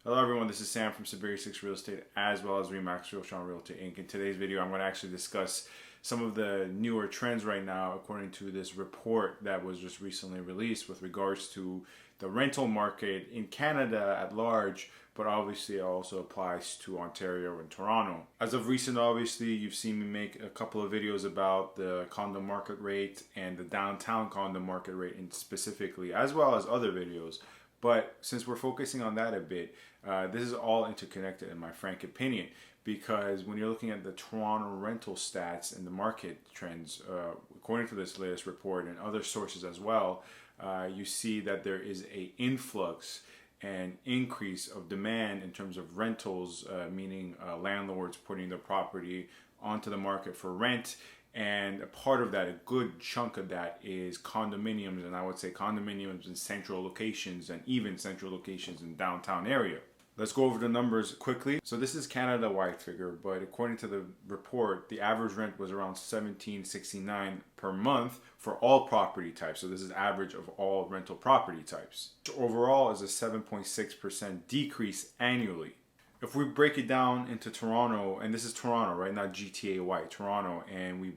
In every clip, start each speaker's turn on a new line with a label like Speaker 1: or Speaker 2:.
Speaker 1: Hello everyone, this is Sam from SaberiSixRealEstate as well as Realtron Realty Inc. In today's video, I'm going to actually discuss some of the newer trends right now according to this report that was just recently released with regards to the rental market in Canada at large, but obviously it also applies to Ontario and Toronto. As of recent, obviously, you've seen me make a couple of videos about the condo market rate and the downtown condo market rate specifically, as well as other videos. But since we're focusing on that a bit, this is all interconnected in my frank opinion, because when you're looking at the Toronto rental stats and the market trends, according to this latest report and other sources as well, you see that there is an influx and increase of demand in terms of rentals, meaning landlords putting their property onto the market for rent. And a part of that, a good chunk of that, is condominiums, and I would say condominiums in central locations and even central locations in downtown area. Let's go over the numbers quickly. So this is Canada-wide figure, but according to the report, the average rent was around $17.69 per month for all property types. So this is average of all rental property types. Overall is a 7.6% decrease annually. If we break it down into Toronto, and this is Toronto, right, not GTA-wide, Toronto, and we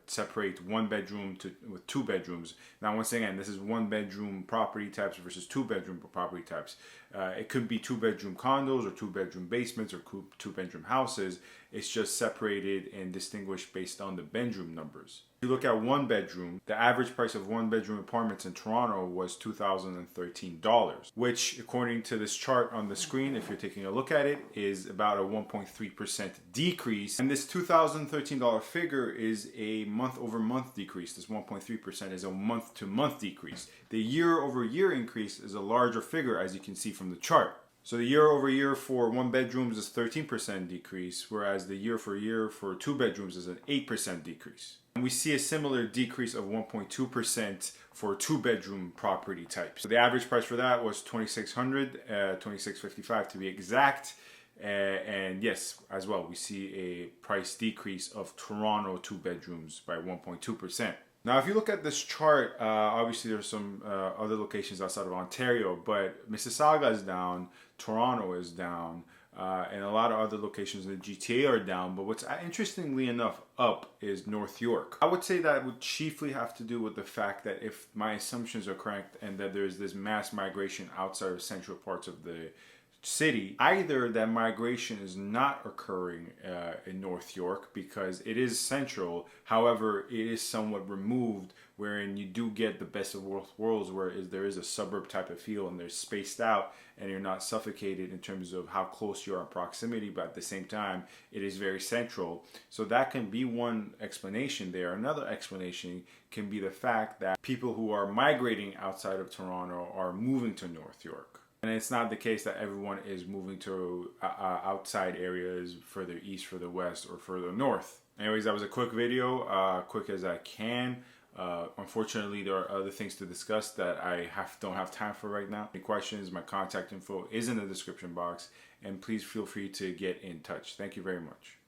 Speaker 1: separate one bedroom with two bedrooms. Now, once again, this is one bedroom property types versus two bedroom property types. It could be two bedroom condos or two bedroom basements or two bedroom houses. It's just separated and distinguished based on the bedroom numbers. If you look at one bedroom, the average price of one bedroom apartments in Toronto was $2,013, which according to this chart on the screen, if you're taking a look at it, is about a 1.3% decrease. And this $2,013 figure is a month-over-month decrease. This 1.3% is a month-to-month decrease. The year-over-year increase is a larger figure, as you can see from the chart. So the year over year for one bedrooms is 13% decrease, whereas the year for two bedrooms is an 8% decrease. And we see a similar decrease of 1.2% for two bedroom property types. So the average price for that was $2,600, $2,655 to be exact. And yes, as well, we see a price decrease of Toronto two bedrooms by 1.2%. Now, if you look at this chart, obviously there's some other locations outside of Ontario, but Mississauga is down, Toronto is down, and a lot of other locations in the GTA are down. But what's interestingly enough up is North York. I would say that would chiefly have to do with the fact that if my assumptions are correct and that there's this mass migration outside of central parts of the city, either that migration is not occurring in North York because it is central, however it is somewhat removed, wherein you do get the best of both worlds, where there is a suburb type of feel and they're spaced out and you're not suffocated in terms of how close you are in proximity, but at the same time it is very central. So that can be one explanation there. Another explanation can be the fact that people who are migrating outside of Toronto are moving to North York. And it's not the case that everyone is moving to outside areas further east, further west, or further north. Anyways, that was a quick video, quick as I can. Unfortunately, there are other things to discuss that I don't have time for right now. Any questions, my contact info is in the description box, and please feel free to get in touch. Thank you very much.